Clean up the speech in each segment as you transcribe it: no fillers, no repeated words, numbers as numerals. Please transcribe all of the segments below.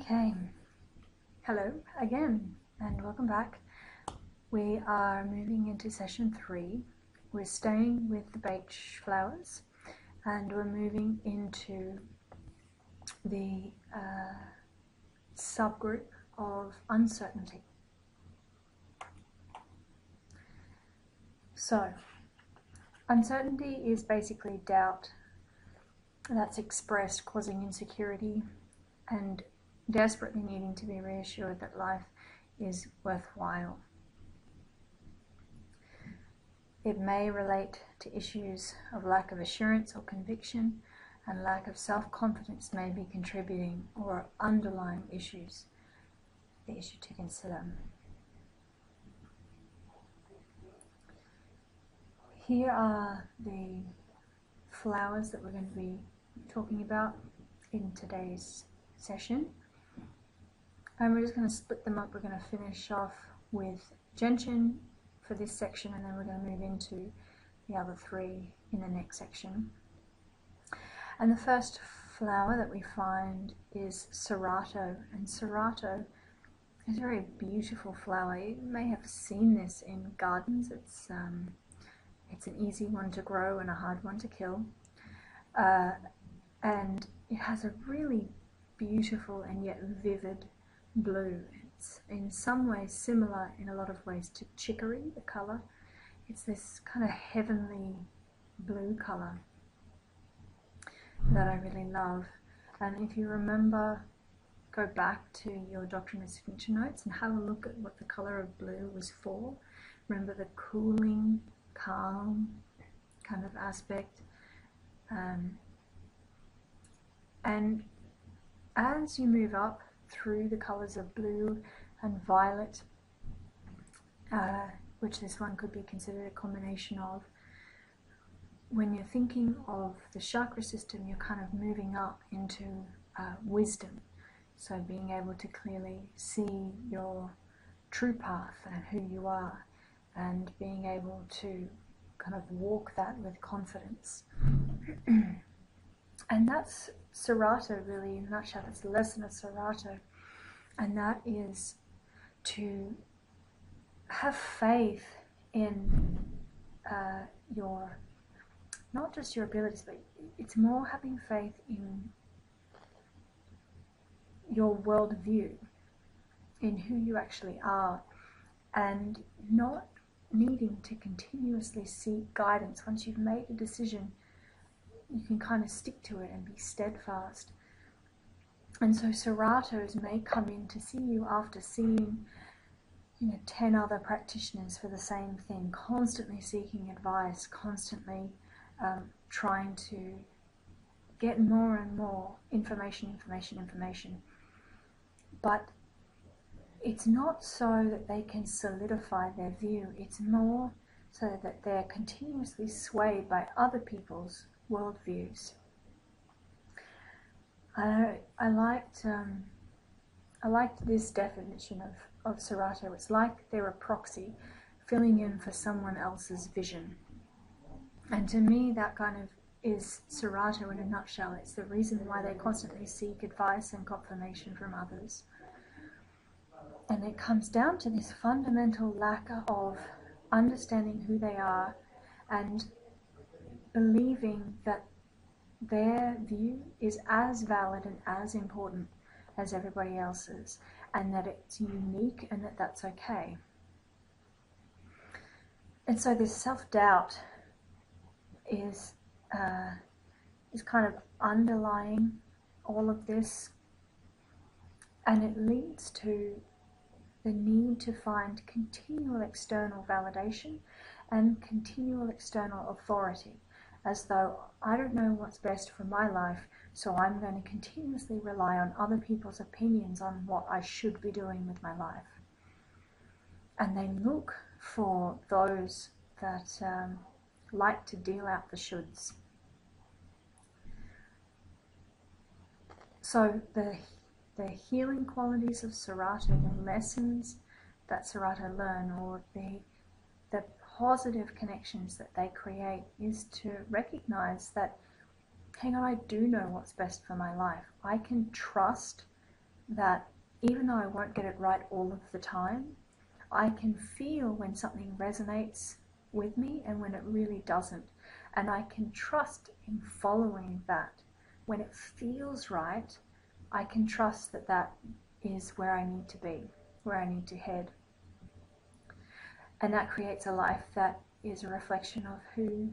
Okay, hello again and welcome back. We are moving into session 3. We're staying with the baked flowers and we're moving into the subgroup of uncertainty. So, uncertainty is basically doubt that's expressed, causing insecurity and desperately needing to be reassured that life is worthwhile. It may relate to issues of lack of assurance or conviction, and lack of self-confidence may be contributing or underlying issues, the issue to consider. Here are the flowers that we're going to be talking about in today's session. And we're just going to split them up. We're going to finish off with gentian for this section, and then we're going to move into the other three in the next section. And the first flower that we find is Serato, and Serato is a very beautiful flower. You may have seen this in gardens. It's an easy one to grow and a hard one to kill, and it has a really beautiful and yet vivid blue. It's in some ways similar in a lot of ways to chicory, the colour. It's this kind of heavenly blue colour that I really love. And if you remember, go back to your Doctrine of Signature notes and have a look at what the colour of blue was for. Remember the cooling, calm kind of aspect. And as you move up through the colours of blue and violet, which this one could be considered a combination of, when you're thinking of the chakra system, you're kind of moving up into wisdom. So being able to clearly see your true path and who you are, and being able to kind of walk that with confidence. And that's Serato really in a nutshell. That's the lesson of Serato, and that is to have faith in your, not just your abilities, but it's more having faith in your worldview, in who you actually are, and not needing to continuously seek guidance. Once you've made a decision, you can kind of stick to it and be steadfast. And so Seratos may come in to see you after seeing 10 other practitioners for the same thing, constantly seeking advice, constantly trying to get more and more information. But it's not so that they can solidify their view. It's more so that they're continuously swayed by other people's worldviews. I liked this definition of Serato. It's like they're a proxy filling in for someone else's vision. And to me, that kind of is Serato in a nutshell. It's the reason why they constantly seek advice and confirmation from others. And it comes down to this fundamental lack of understanding who they are and believing that their view is as valid and as important as everybody else's, and that it's unique and that that's okay. And so this self-doubt is kind of underlying all of this, and it leads to the need to find continual external validation and continual external authority, as though I don't know what's best for my life, so I'm going to continuously rely on other people's opinions on what I should be doing with my life. And they look for those that like to deal out the shoulds. So the healing qualities of Serato, the lessons that Serato learn, or the positive connections that they create, is to recognize that, hang on, I do know what's best for my life. I can trust that even though I won't get it right all of the time, I can feel when something resonates with me and when it really doesn't. And I can trust in following that. When it feels right, I can trust that that is where I need to be, where I need to head. And that creates a life that is a reflection of who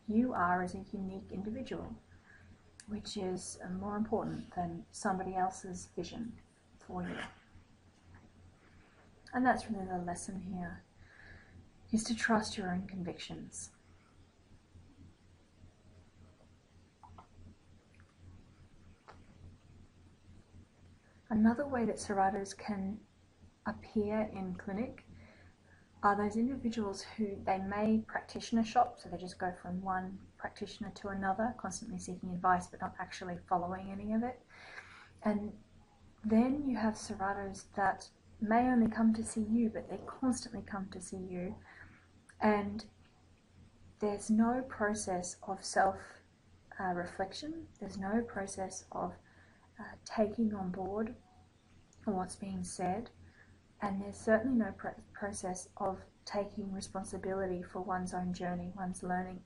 you are as a unique individual, which is more important than somebody else's vision for you. And that's really the lesson here, is to trust your own convictions. Another way that Seratos can appear in clinic are those individuals who they may practitioner shop, so they just go from one practitioner to another, constantly seeking advice but not actually following any of it. And then you have Seratos that may only come to see you, but they constantly come to see you, and there's no process of self-reflection, there's no process of taking on board what's being said, and there's certainly no process of taking responsibility for one's own journey, one's learning.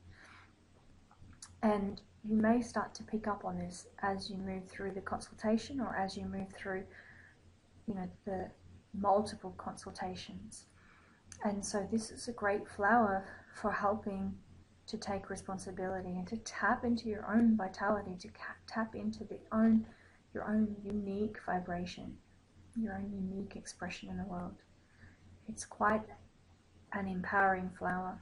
And you may start to pick up on this as you move through the consultation, or as you move through, the multiple consultations. And so this is a great flower for helping to take responsibility and to tap into your own vitality, to tap into your own unique vibration, your own unique expression in the world. It's quite an empowering flower.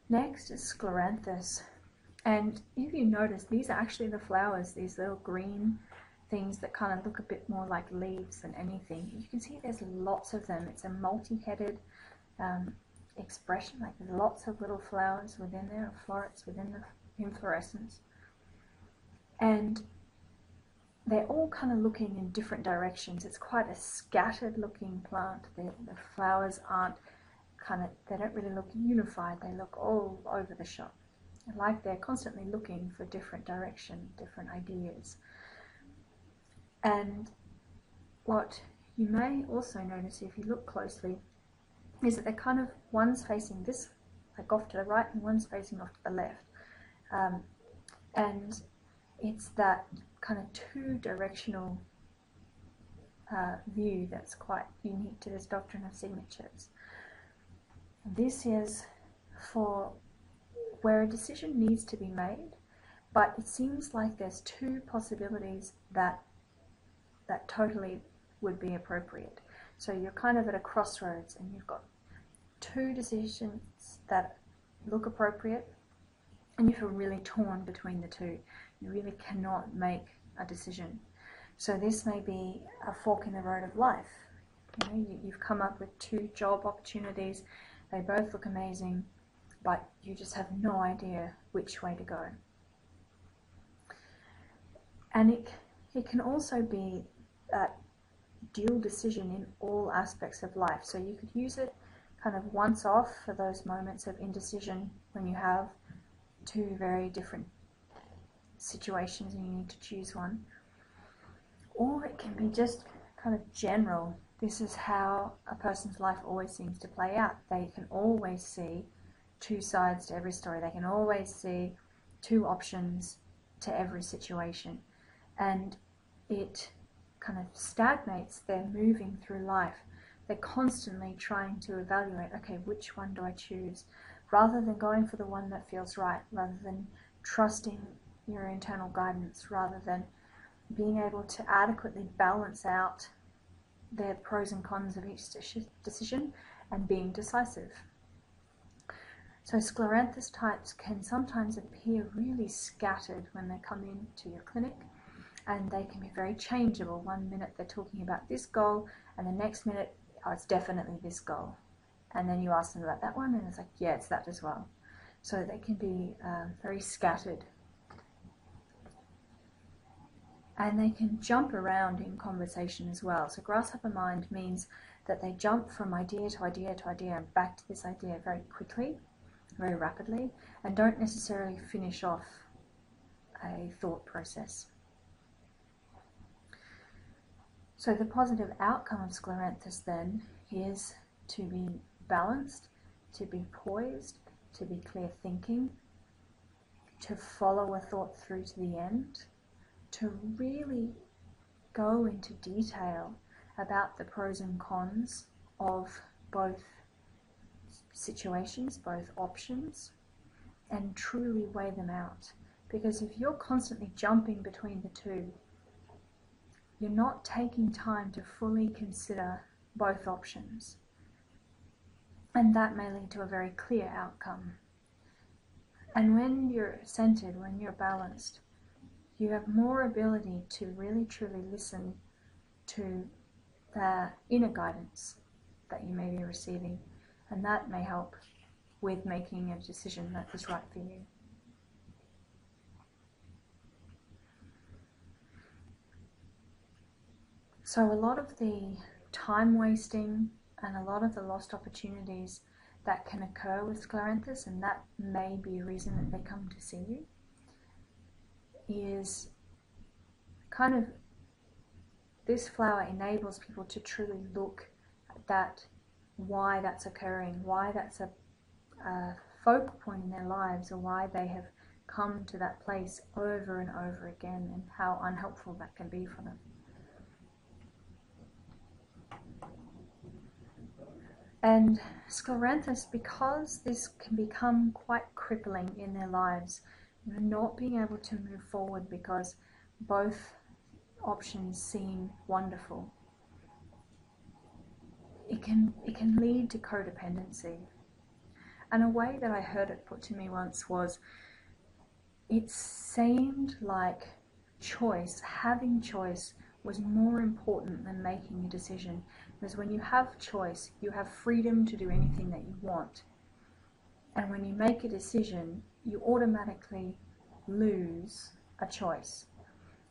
Next is Scleranthus. And if you notice, these are actually the flowers, these little green things that kind of look a bit more like leaves than anything. You can see there's lots of them. It's a multi-headed expression, like there's lots of little flowers within there, or florets within the inflorescence. And they're all kind of looking in different directions. It's quite a scattered looking plant. The flowers aren't they don't really look unified. They look all over the shop, like they're constantly looking for different direction, different ideas. And what you may also notice if you look closely is that they're kind of, one's facing this, like off to the right, and one's facing off to the left. And it's that kind of two-directional view that's quite unique to this doctrine of signatures. This is for where a decision needs to be made, but it seems like there's two possibilities that totally would be appropriate. So you're kind of at a crossroads and you've got two decisions that look appropriate, and you feel really torn between the two. You really cannot make a decision. So this may be a fork in the road of life. You've come up with two job opportunities. They both look amazing, but you just have no idea which way to go. And it can also be that dual decision in all aspects of life. So you could use it kind of once off for those moments of indecision when you have two very different situations and you need to choose one. Or it can be just kind of general. This is how a person's life always seems to play out. They can always see two sides to every story. They can always see two options to every situation. And it kind of stagnates their moving through life. They're constantly trying to evaluate, okay, which one do I choose? Rather than going for the one that feels right, rather than trusting your internal guidance, rather than being able to adequately balance out the pros and cons of each decision and being decisive. So Scleranthus types can sometimes appear really scattered when they come into your clinic, and they can be very changeable. One minute they're talking about this goal, and the next minute, oh, it's definitely this goal. And then you ask them about that one, and it's like, yeah, it's that as well. So they can be very scattered. And they can jump around in conversation as well. So grasshopper mind means that they jump from idea to idea to idea and back to this idea very quickly, very rapidly, and don't necessarily finish off a thought process. So the positive outcome of scleranthus then is to be balanced, to be poised, to be clear thinking, to follow a thought through to the end, to really go into detail about the pros and cons of both situations, both options, and truly weigh them out. Because if you're constantly jumping between the two, you're not taking time to fully consider both options. And that may lead to a very clear outcome. And when you're centered, when you're balanced, you have more ability to really truly listen to the inner guidance that you may be receiving, and that may help with making a decision that is right for you. So a lot of the time wasting and a lot of the lost opportunities that can occur with scleranthus, and that may be a reason that they come to see you, is kind of this flower enables people to truly look at that, why that's occurring, why that's a focal point in their lives, or why they have come to that place over and over again, and how unhelpful that can be for them. And scleranthus, because this can become quite crippling in their lives, not being able to move forward because both options seem wonderful, it can lead to codependency. And a way that I heard it put to me once was, it seemed like choice, having choice, was more important than making a decision. Because when you have choice, you have freedom to do anything that you want. And when you make a decision, you automatically lose a choice.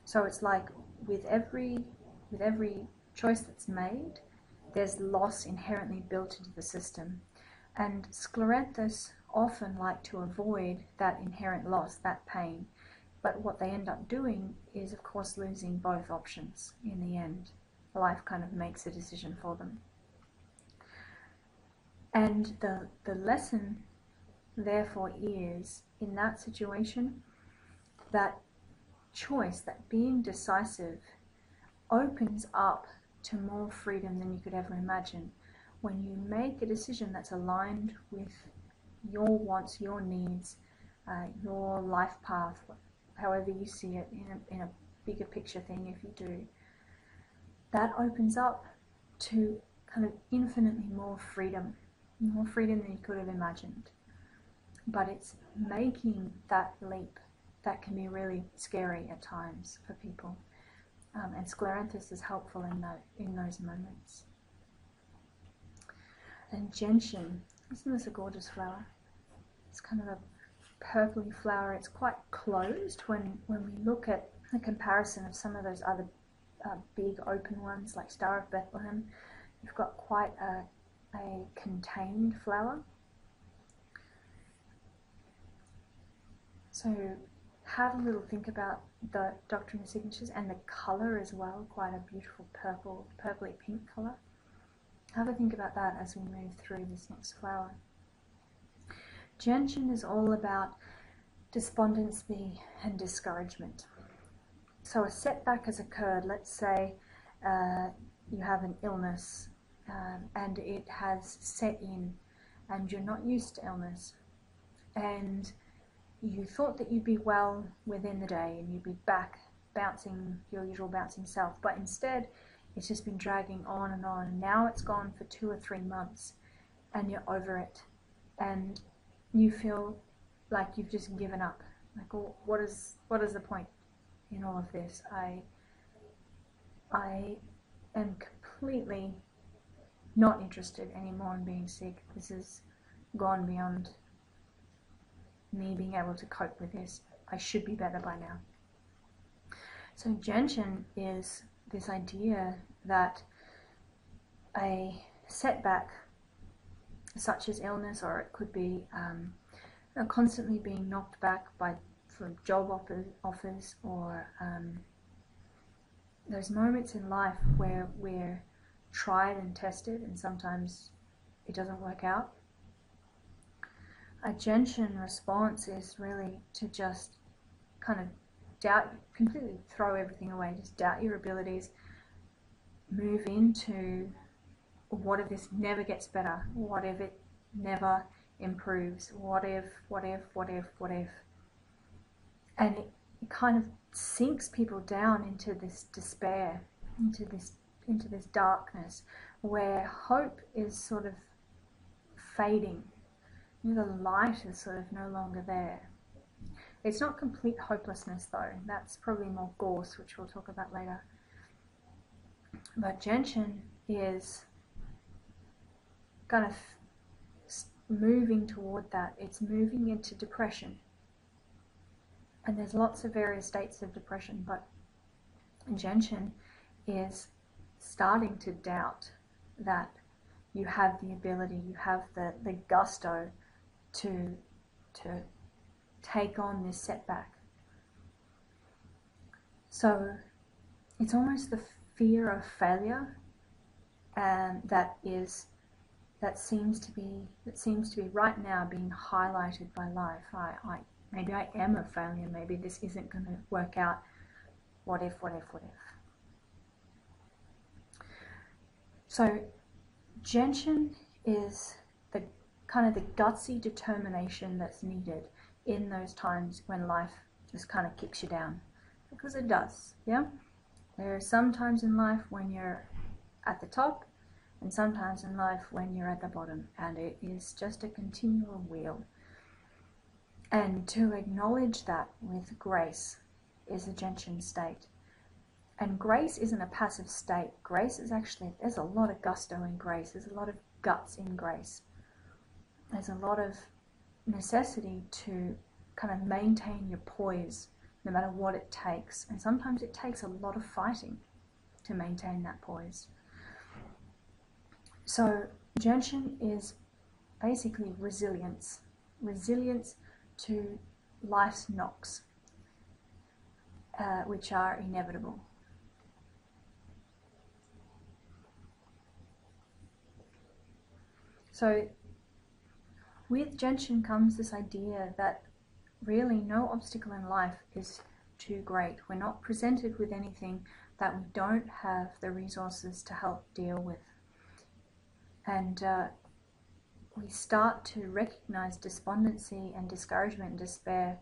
So it's like with every choice that's made, there's loss inherently built into the system. And scleranthus often like to avoid that inherent loss, that pain. But what they end up doing is, of course, losing both options in the end. Life kind of makes a decision for them. And the lesson, therefore, is, in that situation, that choice, that being decisive, opens up to more freedom than you could ever imagine. When you make a decision that's aligned with your wants, your needs, your life path, however you see it in a bigger picture thing, if you do, that opens up to kind of infinitely more freedom than you could have imagined. But it's making that leap that can be really scary at times for people. And scleranthus is helpful in those moments. And gentian, isn't this a gorgeous flower? It's kind of a purpley flower. It's quite closed when we look at the comparison of some of those other big open ones like Star of Bethlehem. You've got quite a contained flower. So have a little think about the doctrine of signatures and the colour as well, quite a beautiful purpley pink colour. Have a think about that as we move through this next flower. Gentian is all about despondency and discouragement. So a setback has occurred. Let's say you have an illness and it has set in, and you're not used to illness, and you thought that you'd be well within the day and you'd be back bouncing your usual bouncing self, but instead it's just been dragging on and on. Now it's gone for 2 or 3 months and you're over it, and you feel like you've just given up. Like, oh, what is the point in all of this? I am completely not interested anymore in being sick. This has gone beyond me being able to cope with this. I should be better by now. So gentian is this idea that a setback, such as illness, or it could be constantly being knocked back from job offers, or those moments in life where we're tried and tested and sometimes it doesn't work out. A gentian response is really to just kind of doubt, completely throw everything away, just doubt your abilities, move into what if this never gets better, what if it never improves, what if, and it kind of sinks people down into this despair, into this darkness where hope is sort of fading. The light is sort of no longer there. It's not complete hopelessness though, that's probably more gorse, which we'll talk about later. But gentian is kind of moving toward that. It's moving into depression. And there's lots of various states of depression, but gentian is starting to doubt that you have the ability, you have the gusto to take on this setback. So it's almost the fear of failure, and that seems to be right now being highlighted by life. Maybe I am a failure, maybe this isn't going to work out, what if. So gentian is the kind of the gutsy determination that's needed in those times when life just kind of kicks you down, because it does. Yeah, there are some times in life when you're at the top and sometimes in life when you're at the bottom, and it is just a continual wheel. And to acknowledge that with grace is a gentian state. And grace isn't a passive state. Grace is actually, there's a lot of gusto in grace. There's a lot of guts in grace. There's a lot of necessity to kind of maintain your poise no matter what it takes. And sometimes it takes a lot of fighting to maintain that poise. So gentian is basically resilience. Resilience to life's knocks, which are inevitable. So with gentian comes this idea that really no obstacle in life is too great. We're not presented with anything that we don't have the resources to help deal with. And we start to recognize despondency and discouragement and despair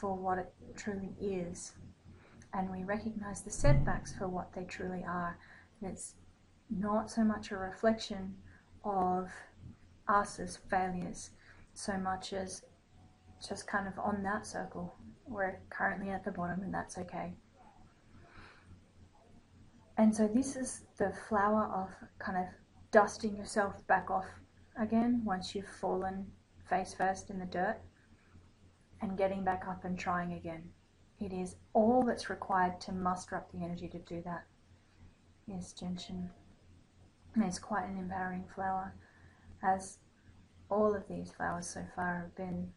for what it truly is. And we recognize the setbacks for what they truly are. And it's not so much a reflection of us as failures, so much as just kind of on that circle. We're currently at the bottom, and that's okay. And so this is the flower of kind of dusting yourself back off again once you've fallen face first in the dirt, and getting back up and trying again. It is all that's required to muster up the energy to do that. Yes, gentian. And it's quite an empowering flower, as all of these flowers so far have been